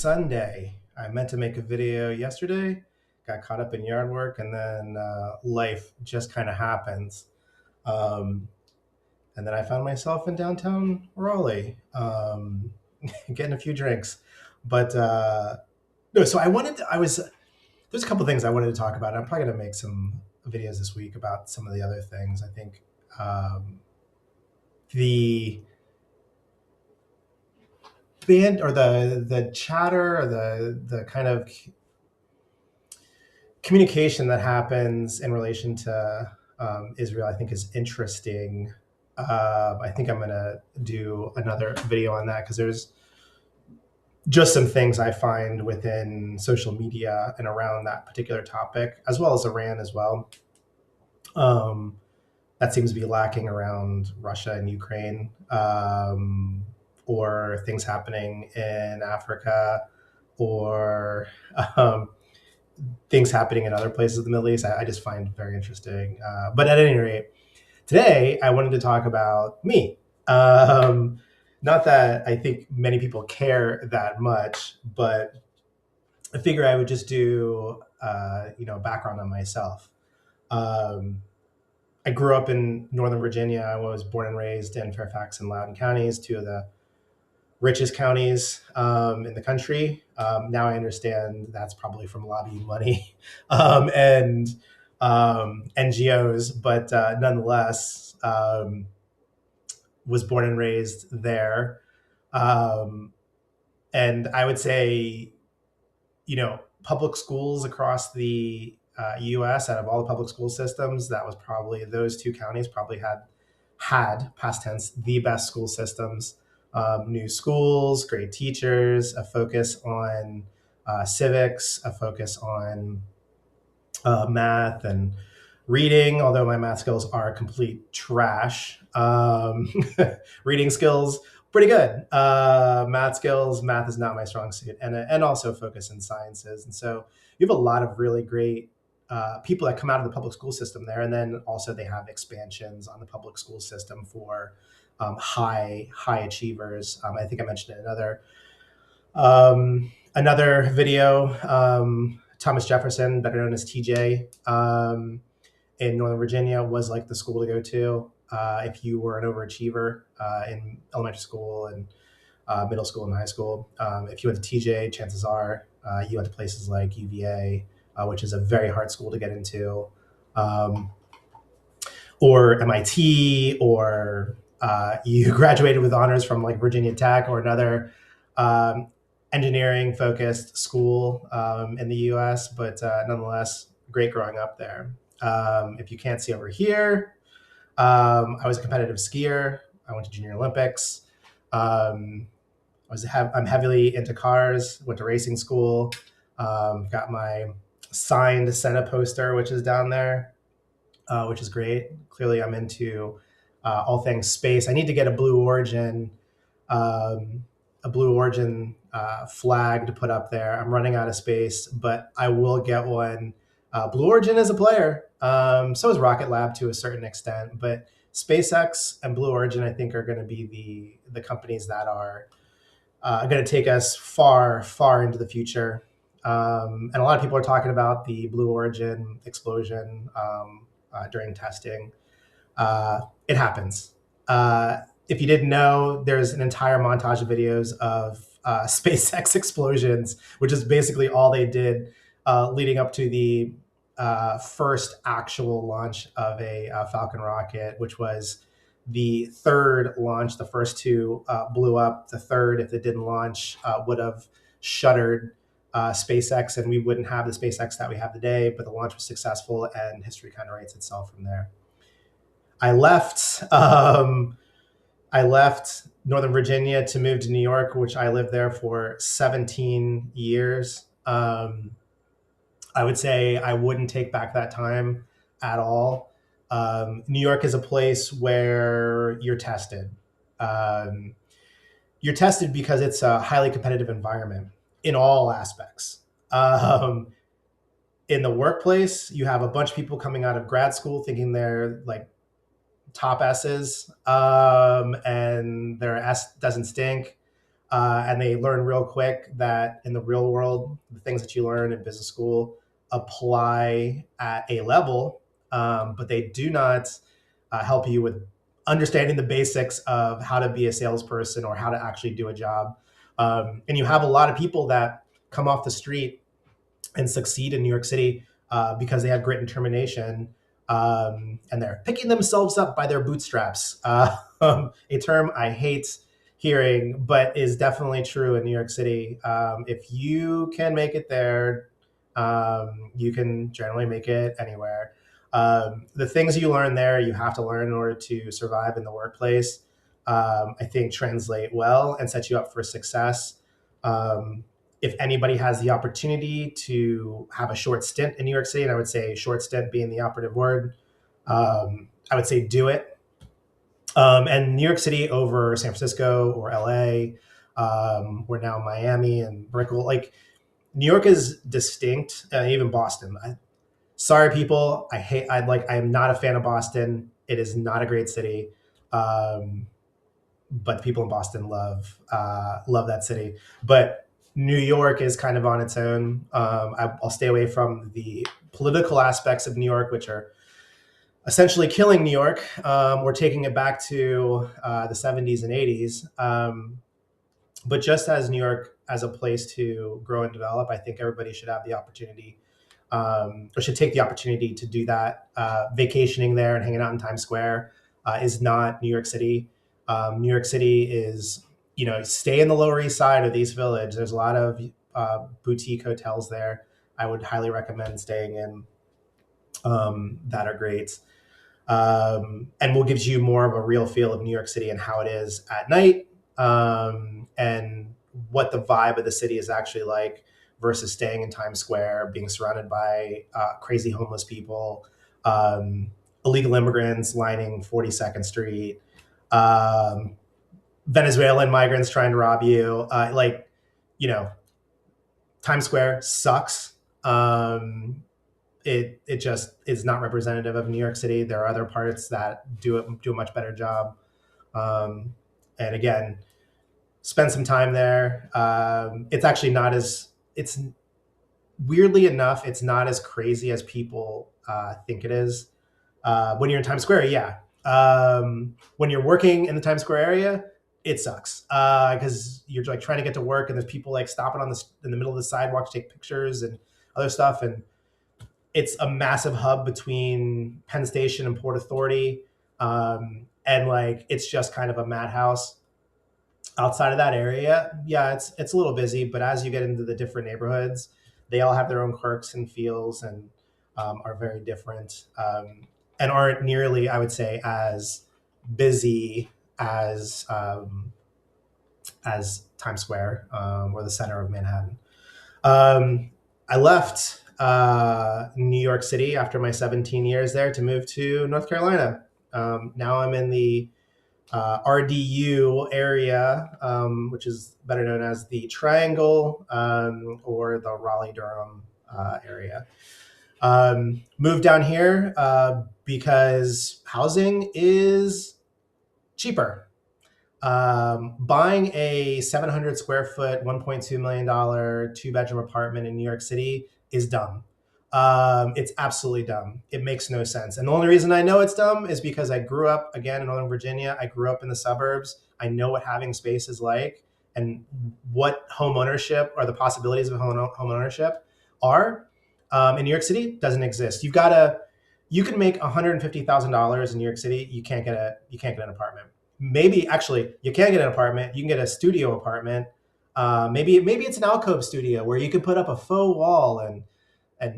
Sunday. I meant to make a video yesterday, got caught up in yard work, and then life just kind of happens. Um, and then I found myself in downtown Raleigh, getting a few drinks. But no, so there's a couple things I wanted to talk about. I'm probably going to make some videos this week about some of the other things. I think the band or the chatter or the kind of communication that happens in relation to Israel, I think, is interesting. I think I'm going to do another video on that because there's just some things I find within social media and around that particular topic, as well as Iran as well. Um, that seems to be lacking around Russia and Ukraine, or things happening in Africa, or um, things happening in other places of the Middle East. I just find very interesting. But at any rate, today I wanted to talk about me. Not that I think many people care that much, but I figure I would just do background on myself. Um, I grew up in Northern Virginia. I was born and raised in Fairfax and Loudoun counties, two of the richest counties in the country. Now I understand that's probably from lobbying money and NGOs, but nonetheless, was born and raised there. Um, and I would say, public schools across the U.S. out of all the public school systems, that was probably those two counties probably had past tense the best school systems. New schools, great teachers, a focus on civics, a focus on math and reading, although my math skills are complete trash. Reading skills, pretty good. Math is not my strong suit, and also focus in sciences. And so you have a lot of really great people that come out of the public school system there, and then also they have expansions on the public school system for high achievers. I think I mentioned it in another video. Thomas Jefferson, better known as TJ, in Northern Virginia, was like the school to go to if you were an overachiever in elementary school and middle school and high school. If you went to TJ, chances are you went to places like UVA, which is a very hard school to get into, or MIT, or you graduated with honors from like Virginia Tech or another engineering focused school in the US, but nonetheless, great growing up there. If you can't see over here, I was a competitive skier. I went to Junior Olympics. I'm heavily into cars, went to racing school, got my signed Senna poster, which is down there, which is great. Clearly, I'm into all things space. I need to get a Blue Origin flag to put up there. I'm running out of space, but I will get one. Blue Origin is a player. So is Rocket Lab to a certain extent, but SpaceX and Blue Origin, I think, are going to be the companies that are going to take us far, far into the future. And a lot of people are talking about the Blue Origin explosion during testing. It happens. If you didn't know, there's an entire montage of videos of SpaceX explosions, which is basically all they did leading up to the first actual launch of a Falcon rocket, which was the third launch. The first two blew up. The third, if it didn't launch, would have shuttered SpaceX, and we wouldn't have the SpaceX that we have today. But the launch was successful, and history kind of writes itself from there. I left Northern Virginia to move to New York, which I lived there for 17 years. I would say I wouldn't take back that time at all. New York is a place where you're tested. You're tested because it's a highly competitive environment in all aspects. In the workplace, you have a bunch of people coming out of grad school thinking they're like top S's, and their S doesn't stink. And they learn real quick that in the real world, the things that you learn in business school apply at a level, but they do not help you with understanding the basics of how to be a salesperson or how to actually do a job. And you have a lot of people that come off the street and succeed in New York City because they have grit and determination, and they're picking themselves up by their bootstraps. A term I hate hearing, but is definitely true in New York City. If you can make it there, you can generally make it anywhere. The things you learn there, you have to learn in order to survive in the workplace. I think translate well and set you up for success. Um, if anybody has the opportunity to have a short stint in New York City, and I would say short stint being the operative word, I would say do it. And New York City over San Francisco or LA, or now Miami and Brickell, like New York is distinct, even Boston. Sorry, people. I am not a fan of Boston. It is not a great city. Um, but people in Boston love that city. But New York is kind of on its own. I'll stay away from the political aspects of New York, which are essentially killing New York, or taking it back to the 70s and 80s. But just as New York as a place to grow and develop, I think everybody should have the opportunity, or should take the opportunity to do that. Vacationing there and hanging out in Times Square is not New York City. New York City is, stay in the Lower East Side of the East Village. There's a lot of boutique hotels there. I would highly recommend staying in, that are great. And will gives you more of a real feel of New York City and how it is at night, and what the vibe of the city is actually like versus staying in Times Square, being surrounded by crazy homeless people, illegal immigrants lining 42nd Street, um, Venezuelan migrants trying to rob you. You know, Times Square sucks. It just is not representative of New York City. There are other parts that do a much better job. Um, and again, spend some time there. It's actually not as it's weirdly enough, it's not as crazy as people think it is. When you're in Times Square, yeah. When you're working in the Times Square area, it sucks because you're like trying to get to work and there's people like stopping in the middle of the sidewalk to take pictures and other stuff, and it's a massive hub between Penn Station and Port Authority, and like it's just kind of a madhouse. Outside of that area, yeah, it's a little busy, but as you get into the different neighborhoods, they all have their own quirks and feels, and are very different, and aren't nearly, I would say, as busy as Times Square, or the center of Manhattan. I left New York City after my 17 years there to move to North Carolina. Now I'm in the RDU area, which is better known as the Triangle, or the Raleigh Durham area. Moved down here because housing is cheaper. Buying a 700 square foot, $1.2 million 2-bedroom apartment in New York City is dumb. It's absolutely dumb. It makes no sense. And the only reason I know it's dumb is because I grew up, again, in Northern Virginia. I grew up in the suburbs. I know what having space is like and what home ownership or the possibilities of home ownership are. In New York City, doesn't exist. You can make $150,000 in New York City. You can't get an apartment. Maybe actually you can get an apartment. You can get a studio apartment. Maybe it's an alcove studio where you can put up a faux wall and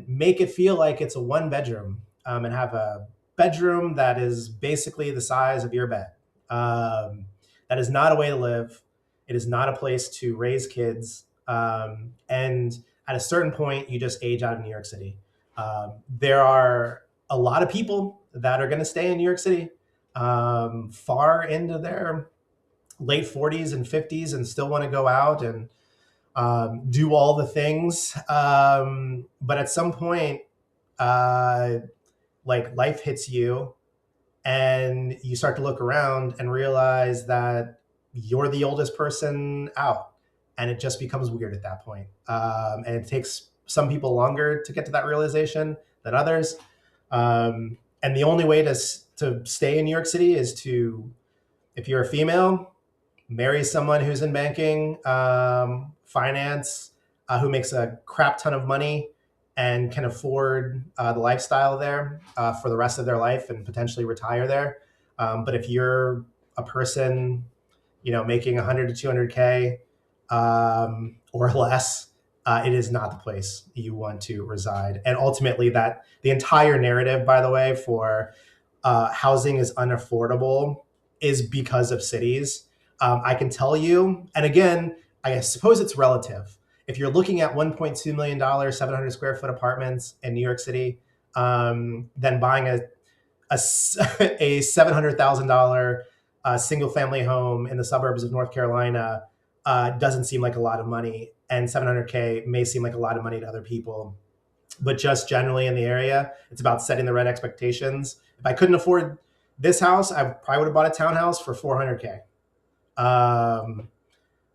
make it feel like it's a 1 bedroom, and have a bedroom that is basically the size of your bed. That is not a way to live. It is not a place to raise kids. And at a certain point, you just age out of New York City. There are a lot of people that are going to stay in New York City far into their late 40s and 50s and still want to go out and do all the things. But at some point, like life hits you and you start to look around and realize that you're the oldest person out, and it just becomes weird at that point. And it takes some people longer to get to that realization than others. And the only way to stay in New York City is to, if you're a female, marry someone who's in banking, finance, who makes a crap ton of money and can afford the lifestyle there for the rest of their life and potentially retire there. But if you're a person, making 100 to 200K or less, it is not the place you want to reside. And ultimately, that the entire narrative, by the way, for housing is unaffordable is because of cities. I can tell you, and again, I suppose it's relative. If you're looking at $1.2 million, 700 square foot apartments in New York City, then buying a $700,000 single family home in the suburbs of North Carolina doesn't seem like a lot of money. And 700K may seem like a lot of money to other people. But just generally in the area, it's about setting the right expectations. If I couldn't afford this house, I probably would have bought a townhouse for 400K.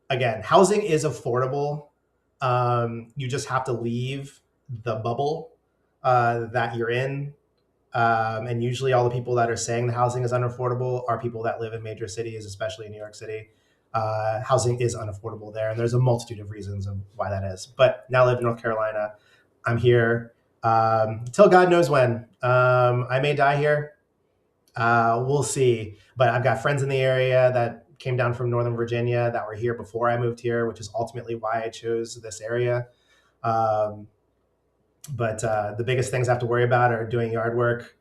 Again, housing is affordable. You just have to leave the bubble that you're in. And usually all the people that are saying the housing is unaffordable are people that live in major cities, especially in New York City. Housing is unaffordable there, and there's a multitude of reasons of why that is. But now I live in North Carolina. I'm here till God knows when. I may die here. We'll see. But I've got friends in the area that came down from Northern Virginia that were here before I moved here, which is ultimately why I chose this area. But the biggest things I have to worry about are doing yard work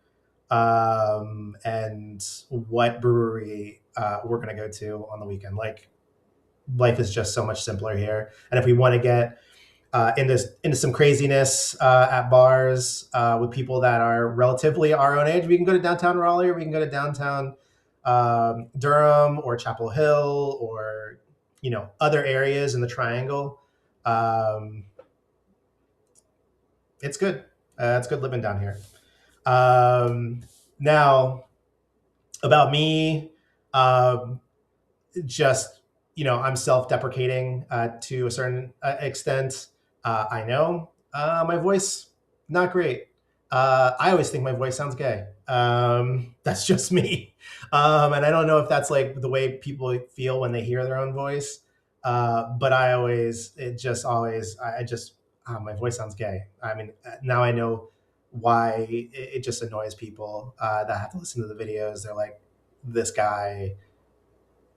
and what brewery we're going to go to on the weekend. Like, life is just so much simpler here. And if we want to get into some craziness at bars with people that are relatively our own age, we can go to downtown Raleigh, or we can go to downtown Durham or Chapel Hill, or other areas in the Triangle. It's good. It's good living down here. Now, about me, just I'm self-deprecating to a certain extent. I know my voice not great. I always think my voice sounds gay. That's just me, and I don't know if that's like the way people feel when they hear their own voice. But I just my voice sounds gay. I mean, now I know why it just annoys people that have to listen to the videos. They're like, this guy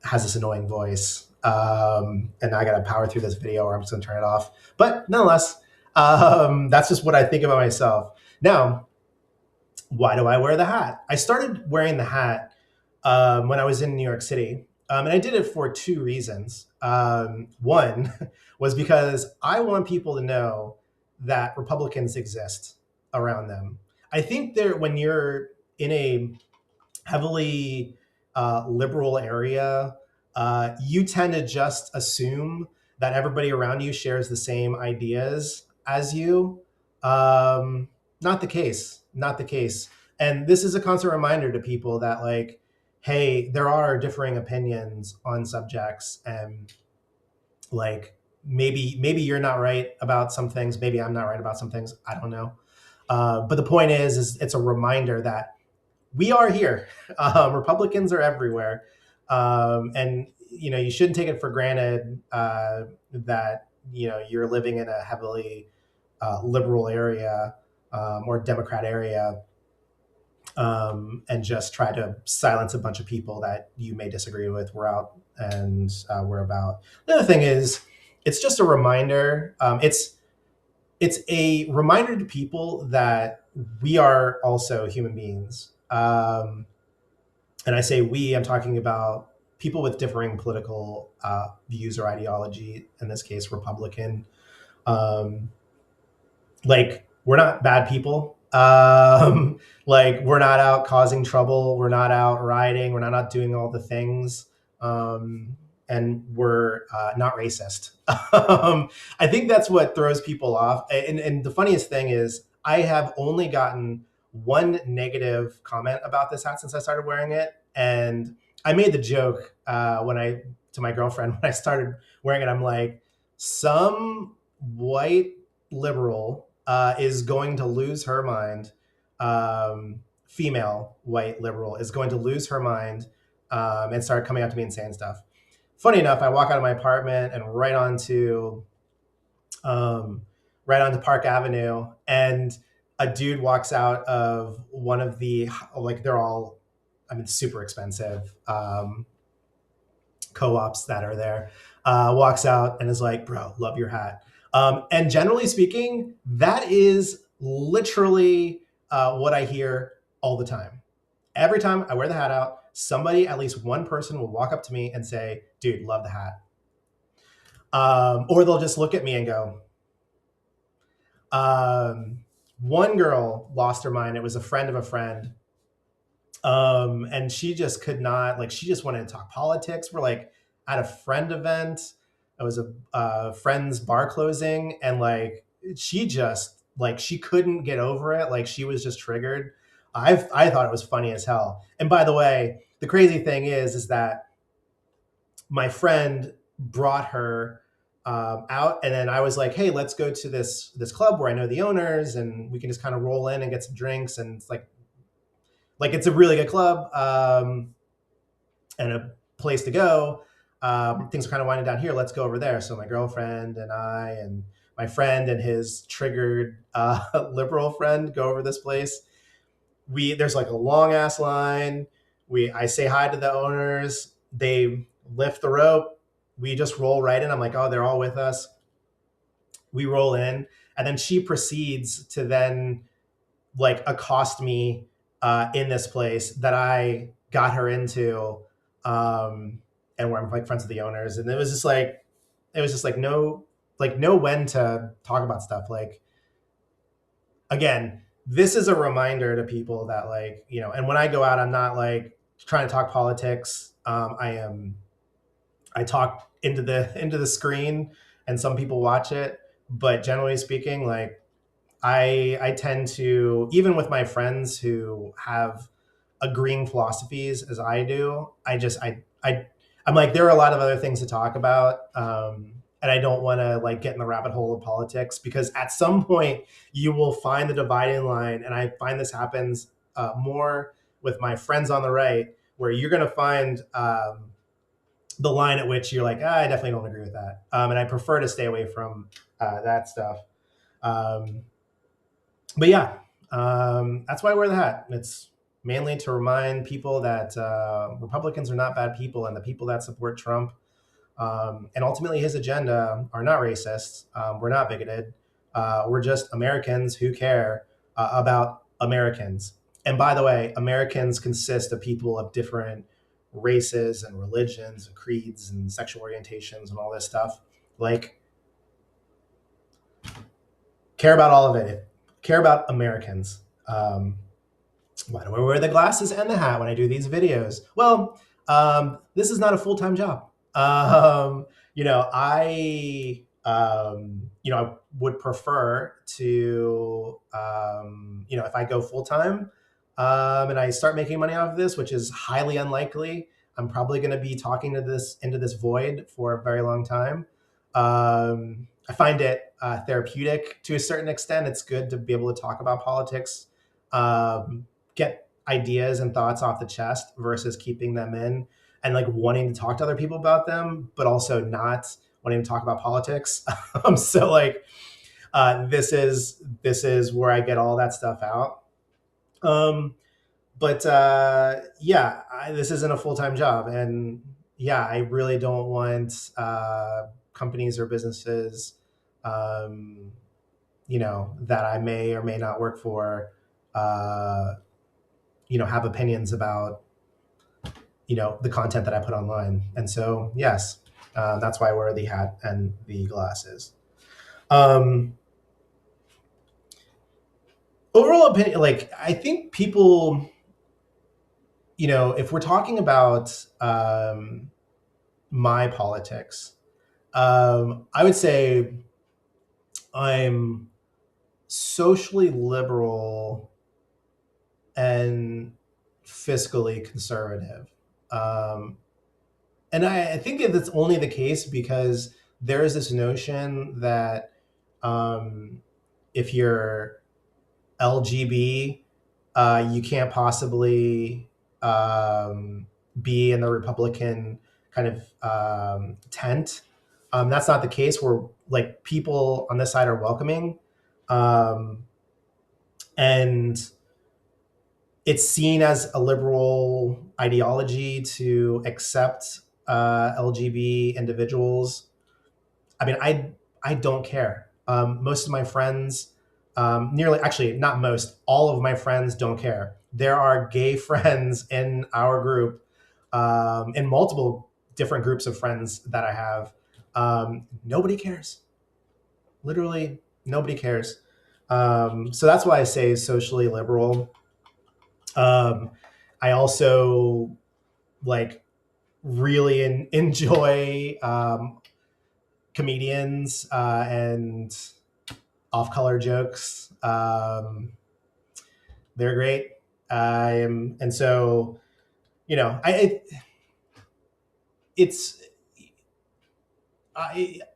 has this annoying voice, and I got to power through this video, or I'm just gonna turn it off. But nonetheless, that's just what I think about myself. Now, why do I wear the hat? I started wearing the hat when I was in New York City, and I did it for two reasons. One was because I want people to know that Republicans exist around them. I think when you're in a heavily liberal area, you tend to just assume that everybody around you shares the same ideas as you. Not the case. Not the case. And this is a constant reminder to people that, like, hey, there are differing opinions on subjects, and like maybe you're not right about some things, maybe I'm not right about some things. I don't know. But the point is it's a reminder that we are here. Republicans are everywhere, and you shouldn't take it for granted that you're living in a heavily liberal area or Democrat area, and just try to silence a bunch of people that you may disagree with. We're out and we're about. The other thing is, it's just a reminder. It's a reminder to people that we are also human beings. And I say we, I'm talking about people with differing political views or ideology, in this case, Republican. Like, we're not bad people. Like, we're not out causing trouble. We're not out rioting. We're not out doing all the things. And we're not racist. I think that's what throws people off. And the funniest thing is, I have only gotten one negative comment about this hat since I started wearing it. And I made the joke when I to my girlfriend when I started wearing it. I'm like, some white liberal is going to lose her mind. Female white liberal is going to lose her mind and start coming up to me and saying stuff. Funny enough, I walk out of my apartment and um, right onto Park Avenue, and a dude walks out of one of the, like, they're all, I mean, super expensive co-ops that are there. Walks out and is like, "Bro, love your hat." And generally speaking, that is literally what I hear all the time. Every time I wear the hat out, somebody, at least one person, will walk up to me and say, "Dude, love the hat." Or they'll just look at me and go, one girl lost her mind. It was a friend of a friend. And she just could not, like, she just wanted to talk politics. We're like at a friend event. It was a friend's bar closing. And like, she just, like, she couldn't get over it. Like, she was just triggered. I thought it was funny as hell. And by the way, the crazy thing is that my friend brought her out, and then I was like, "Hey, let's go to this club where I know the owners, and we can just kind of roll in and get some drinks." And it's like it's a really good club and a place to go. Things are kind of winding down here. Let's go over there. So my girlfriend and I and my friend and his triggered liberal friend go over this place. There's like a long ass line. I say hi to the owners. They lift the rope. We just roll right in. I'm like, oh, they're all with us. We roll in, and then she proceeds to then like accost me in this place that I got her into, and where I'm like friends with the owners. And it was just like no, like know when to talk about stuff. Like, again, this is a reminder to people that, like, and when I go out, I'm not like trying to talk politics. I talk into the screen, and some people watch it, but generally speaking, like, I tend to, even with my friends who have agreeing philosophies as I do, I'm like, there are a lot of other things to talk about, and I don't want to like get in the rabbit hole of politics, because at some point you will find the dividing line, and I find this happens more with my friends on the right, where you're going to find the line at which you're like, I definitely don't agree with that, and I prefer to stay away from that stuff. Um, but yeah, that's why I wear the hat. It's mainly to remind people that Republicans are not bad people, and the people that support Trump and ultimately his agenda are not racists. We're not bigoted. We're just Americans who care about Americans. And by the way, Americans consist of people of different races and religions and creeds and sexual orientations and all this stuff. Like, care about all of it. Care about Americans. Why do I wear the glasses and the hat when I do these videos? Well, this is not a full-time job. I would prefer to, if I go full-time and I start making money off of this, which is highly unlikely. I'm probably going to be talking into this void for a very long time. I find it therapeutic to a certain extent. It's good to be able to talk about politics, get ideas and thoughts off the chest versus keeping them in and like wanting to talk to other people about them, but also not wanting to talk about politics. So like, this is where I get all that stuff out. But yeah, this isn't a full-time job, and yeah, I really don't want companies or businesses, um, that I may or may not work for, have opinions about, the content that I put online. And so, yes, that's why I wear the hat and the glasses. Um, Overall opinion, like, I think people, if we're talking about my politics, I would say I'm socially liberal and fiscally conservative. Um, And I think that's only the case because there is this notion that um, if you're LGB, you can't possibly be in the Republican kind of tent. That's not the case. Where like people on this side are welcoming, um, and it's seen as a liberal ideology to accept LGB individuals. I mean, I don't care. Most of my friends, nearly actually not most, all of my friends don't care. There are gay friends in our group, in multiple different groups of friends that I have. Nobody cares. Literally, nobody cares. So that's why I say socially liberal. Um, I also like really enjoy comedians and off-color jokes. They're great. And so it's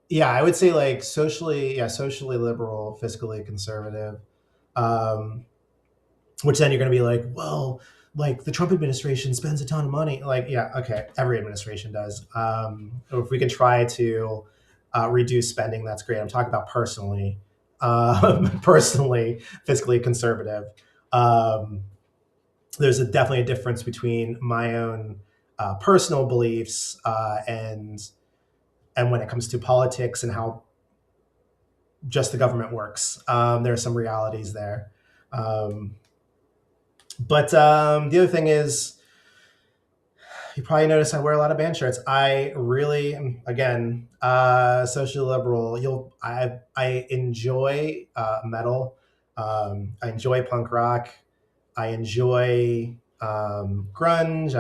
yeah, I would say like socially liberal, fiscally conservative. Um, which then you're going to be like, well, like the Trump administration spends a ton of money. Like, yeah, okay, every administration does. If we can try to reduce spending, that's great. I'm talking about personally, personally, fiscally conservative. Um, there's definitely a difference between my own personal beliefs and when it comes to politics and how just the government works. There are some realities there. Um, but the other thing is, you probably notice I wear a lot of band shirts. I really am, again, socially liberal. I enjoy metal. I enjoy punk rock. I enjoy grunge.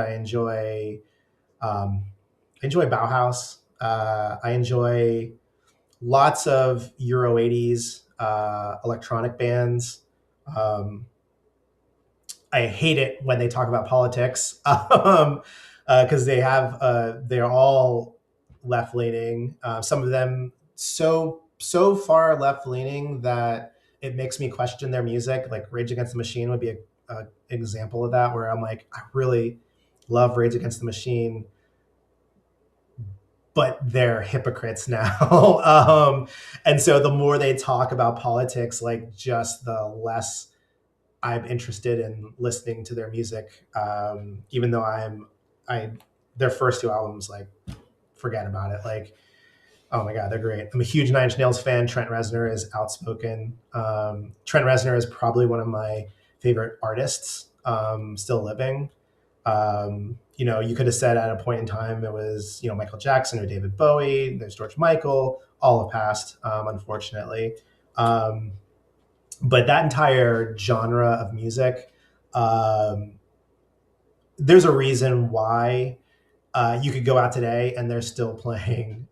Um, I enjoy Bauhaus. I enjoy lots of Euro 80s electronic bands. Um, I hate it when they talk about politics because they're all left leaning. Some of them so far left leaning that it makes me question their music. Like Rage Against the Machine would be a example of that, where I'm like, I really love Rage Against the Machine, but they're hypocrites now. And so the more they talk about politics, like just the less I'm interested in listening to their music, even though I their first two albums, like forget about it. Like, oh my god, they're great. I'm a huge Nine Inch Nails fan. Trent Reznor is outspoken. Trent Reznor is probably one of my favorite artists still living. You could have said at a point in time it was Michael Jackson or David Bowie. There's George Michael. All have passed, unfortunately. Um, but that entire genre of music, um, there's a reason why you could go out today and they're still playing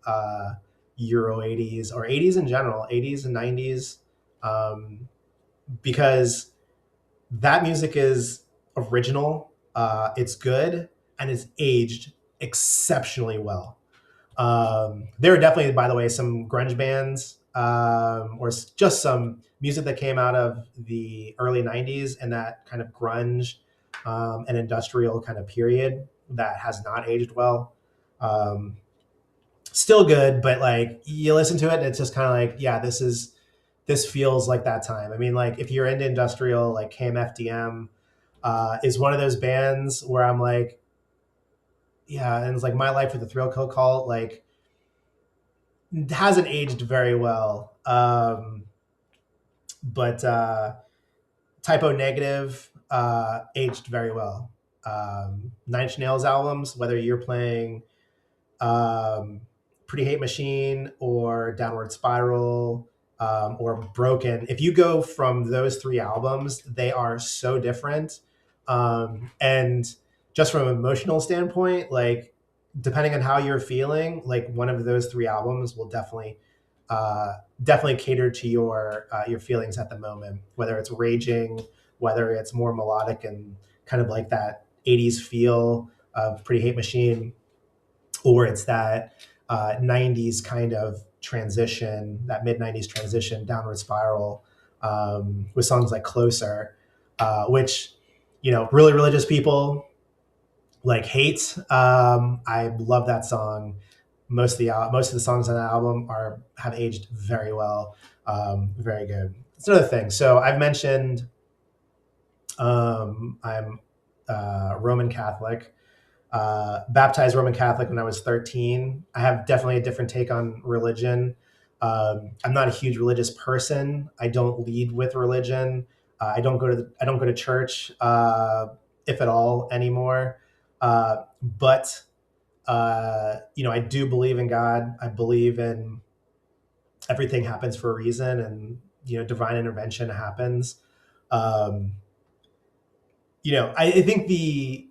Euro 80s or 80s in general, 80s and 90s, um, because that music is original, it's good, and it's aged exceptionally well. There are definitely, by the way, some grunge bands just some music that came out of the early 90s and that kind of grunge and industrial kind of period that has not aged well. Um, Still good, but like you listen to it and it's just kind of like, yeah, this feels like that time. I mean, like if you're into industrial, like KMFDM is one of those bands where I'm like, yeah, and it's like My Life with the Thrill Kill Cult, like hasn't aged very well. But Typo Negative aged very well. Nine Inch Nails albums, whether you're playing um, Pretty Hate Machine or Downward Spiral or Broken, if you go from those three albums, they are so different. And just from an emotional standpoint, like depending on how you're feeling, like one of those three albums will uh, definitely cater to your feelings at the moment, whether it's raging, whether it's more melodic and kind of like that 80s feel of Pretty Hate Machine, or it's that 90s kind of transition, that mid 90s transition downward spiral, with songs like Closer, which, really religious people like hate. I love that song. Most of the songs on the album have aged very well, very good. It's another thing. So I've mentioned I'm Roman Catholic, baptized Roman Catholic when I was 13. I have definitely a different take on religion. I'm not a huge religious person. I don't lead with religion. I don't go to church, if at all, anymore. But I do believe in God. I believe in everything happens for a reason, and divine intervention happens. Um, I think the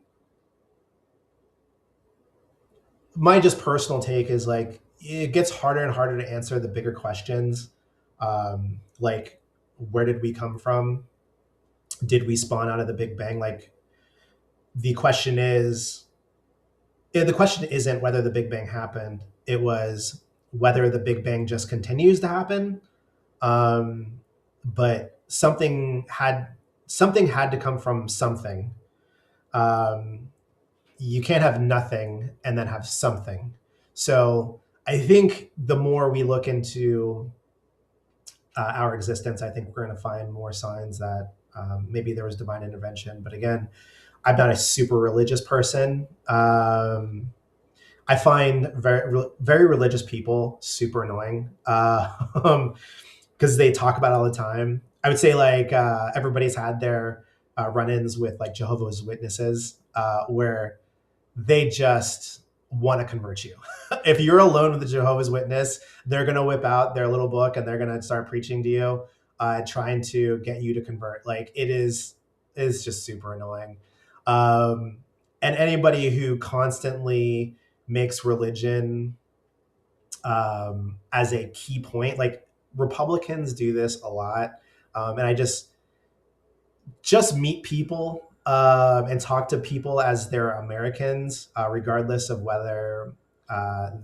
my just personal take is like it gets harder and harder to answer the bigger questions, like where did we come from? Did we spawn out of the Big Bang? Like the question is, the question isn't whether the Big Bang happened. It was whether the Big Bang just continues to happen. Um, but something had to come from something. Um, you can't have nothing and then have something. So I think the more we look into our existence, I think we're going to find more signs that maybe there was divine intervention. But again, I'm not a super religious person. I find very religious people super annoying, because they talk about it all the time. I would say like everybody's had their run-ins with like Jehovah's Witnesses, where they just want to convert you. If you're alone with the Jehovah's Witness, they're going to whip out their little book and they're going to start preaching to you, trying to get you to convert. Like is just super annoying. Um, and anybody who constantly makes religion as a key point, like Republicans do this a lot, and I just meet people and talk to people as they're Americans, regardless of whether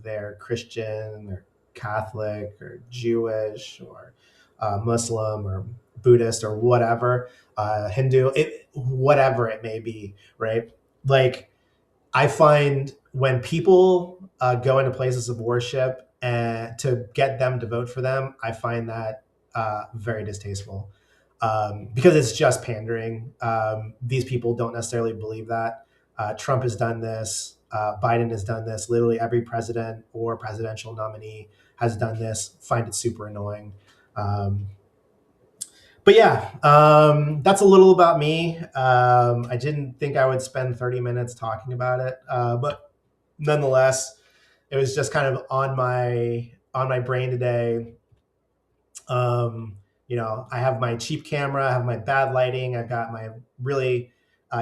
they're Christian or Catholic or Jewish or Muslim or Buddhist or whatever, Hindu, whatever it may be, right? Like I find when people go into places of worship and to get them to vote for them, I find that very distasteful, because it's just pandering. These people don't necessarily believe that. Trump has done this. Biden has done this. Literally every president or presidential nominee has done this. Find it super annoying. Um, but yeah, that's a little about me. I didn't think I would spend 30 minutes talking about it, but nonetheless, it was just kind of on my brain today. I have my cheap camera, I have my bad lighting, I've got my really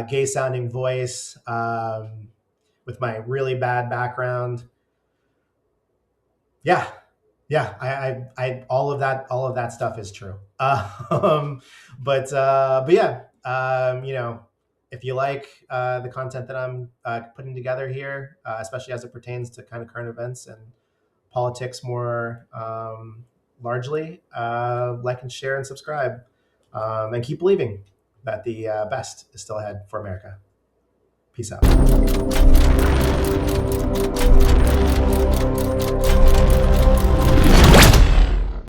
gay sounding voice, with my really bad background. Yeah, yeah, all of that stuff is true. But yeah, if you like the content that I'm putting together here, especially as it pertains to kind of current events and politics more largely, like and share and subscribe, and keep believing that the best is still ahead for America. Peace out.